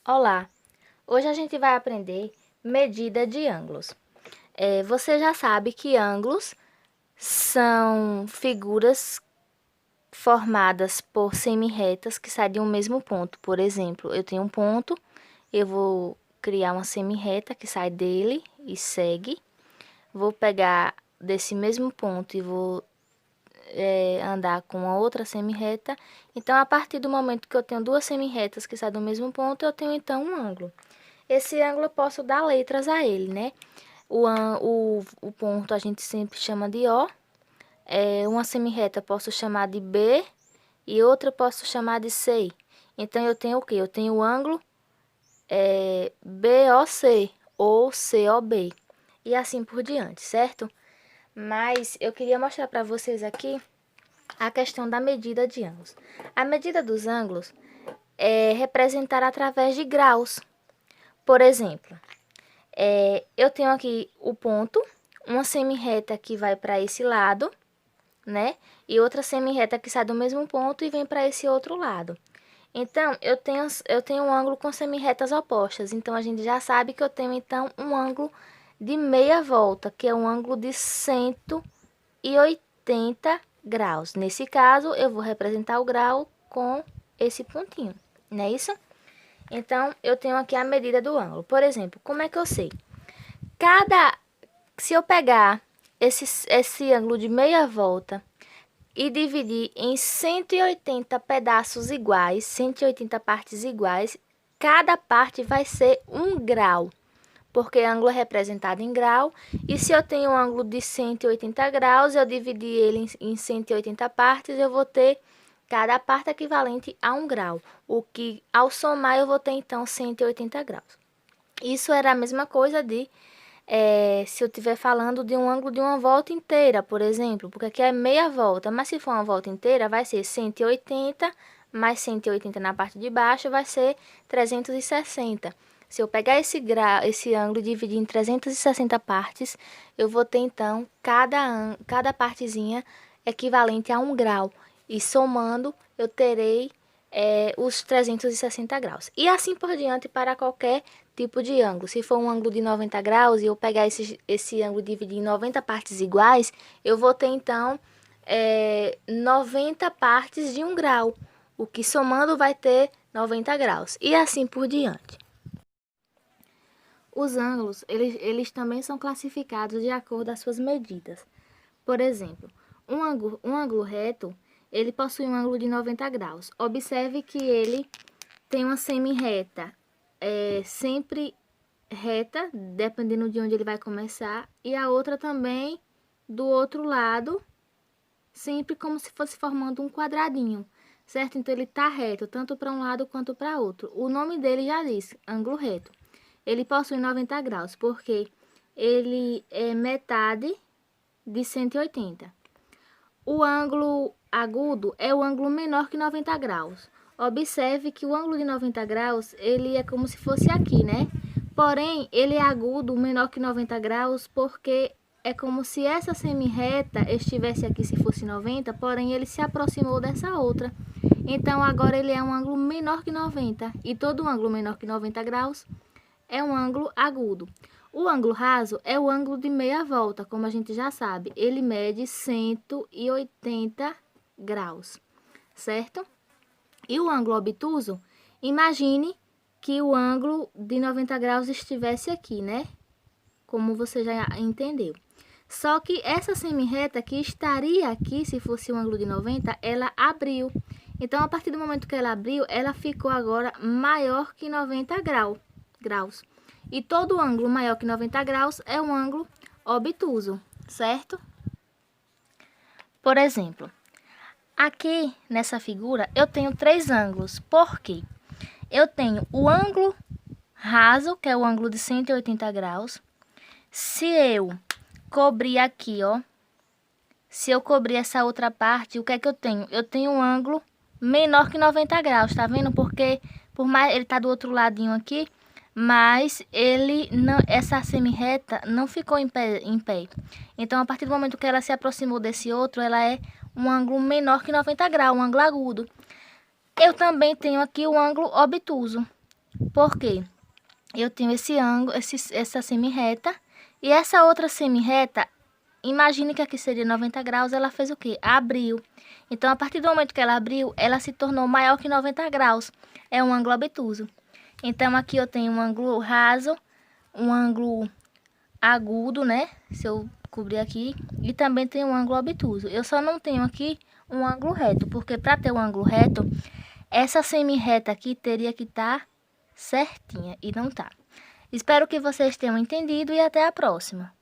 Olá! Hoje a gente vai aprender medida de ângulos. Você já sabe que ângulos são figuras formadas por semi-retas que saem de um mesmo ponto. Por exemplo, eu tenho um ponto, eu vou criar uma semi-reta que sai dele e segue. Vou pegar desse mesmo ponto e vou andar com uma outra semi-reta. Então, a partir do momento que eu tenho duas semi-retas que saem do mesmo ponto, eu tenho então um ângulo. Esse ângulo eu posso dar letras a ele, né? O ponto a gente sempre chama de O. Uma semi-reta posso chamar de B e outra posso chamar de C. Então, eu tenho o quê? Eu tenho o ângulo BOC ou COB. E assim por diante, certo? Mas eu queria mostrar para vocês aqui a questão da medida de ângulos. A medida dos ângulos é representada através de graus. Por exemplo, eu tenho aqui o ponto, uma semi-reta que vai para esse lado, né? E outra semi-reta que sai do mesmo ponto e vem para esse outro lado. Então, eu tenho um ângulo com semi-retas opostas. Então, a gente já sabe que eu tenho, então, um ângulo de meia volta, que é um ângulo de 180 graus. Nesse caso, eu vou representar o grau com esse pontinho, não é isso? Então, eu tenho aqui a medida do ângulo. Por exemplo, como é que eu sei? Se eu pegar esse ângulo de meia volta e dividir em 180 pedaços iguais, 180 partes iguais, cada parte vai ser 1 grau, porque ângulo é representado em grau. E se eu tenho um ângulo de 180 graus, eu dividir ele em 180 partes, eu vou ter cada parte equivalente a 1 grau, o que ao somar eu vou ter então 180 graus. Isso era a mesma coisa de se eu estiver falando de um ângulo de uma volta inteira, por exemplo, porque aqui é meia volta, mas se for uma volta inteira vai ser 180 mais 180 na parte de baixo vai ser 360. Se eu pegar esse ângulo e dividir em 360 partes, eu vou ter então cada partezinha equivalente a 1 grau. E somando, eu terei os 360 graus. E assim por diante para qualquer tipo de ângulo. Se for um ângulo de 90 graus e eu pegar esse ângulo e dividir em 90 partes iguais, eu vou ter então 90 partes de 1 grau. O que somando vai ter 90 graus. E assim por diante. Os ângulos, eles também são classificados de acordo com as suas medidas. Por exemplo, um ângulo reto, ele possui um ângulo de 90 graus. Observe que ele tem uma semi-reta sempre reta, dependendo de onde ele vai começar, e a outra também do outro lado, sempre como se fosse formando um quadradinho, certo? Então, ele está reto, tanto para um lado quanto para outro. O nome dele já diz, ângulo reto. Ele possui 90 graus, porque ele é metade de 180. O ângulo agudo é o ângulo menor que 90 graus. Observe que o ângulo de 90 graus, ele é como se fosse aqui, né? Porém, ele é agudo, menor que 90 graus, porque é como se essa semi-reta estivesse aqui se fosse 90, porém ele se aproximou dessa outra. Então, agora ele é um ângulo menor que 90. E todo ângulo menor que 90 graus é um ângulo agudo. O ângulo raso é o ângulo de meia volta, como a gente já sabe. Ele mede 180 graus, certo? E o ângulo obtuso, imagine que o ângulo de 90 graus estivesse aqui, né? Como você já entendeu. Só que essa semi-reta que estaria aqui, se fosse um ângulo de 90, ela abriu. Então, a partir do momento que ela abriu, ela ficou agora maior que 90 graus. E todo ângulo maior que 90 graus é um ângulo obtuso, certo? Por exemplo, aqui nessa figura eu tenho 3 ângulos. Por quê? Eu tenho o ângulo raso, que é o ângulo de 180 graus. Se eu cobrir aqui, ó, se eu cobrir essa outra parte, o que é que eu tenho? Eu tenho um ângulo menor que 90 graus, tá vendo? Porque por mais ele tá do outro ladinho aqui, mas ele não, essa semi-reta não ficou em pé. Então, a partir do momento que ela se aproximou desse outro, ela é um ângulo menor que 90 graus, um ângulo agudo. Eu também tenho aqui o ângulo obtuso, Porque eu tenho esse ângulo, essa semi-reta, e essa outra semi-reta, imagine que aqui seria 90 graus, ela fez o quê? Abriu. Então, a partir do momento que ela abriu, ela se tornou maior que 90 graus. É um ângulo obtuso. Então, aqui eu tenho um ângulo raso, um ângulo agudo, né? Se eu cobrir aqui, e também tem um ângulo obtuso. Eu só não tenho aqui um ângulo reto, porque para ter um ângulo reto, essa semi-reta aqui teria que estar certinha, e não tá. Espero que vocês tenham entendido e até a próxima.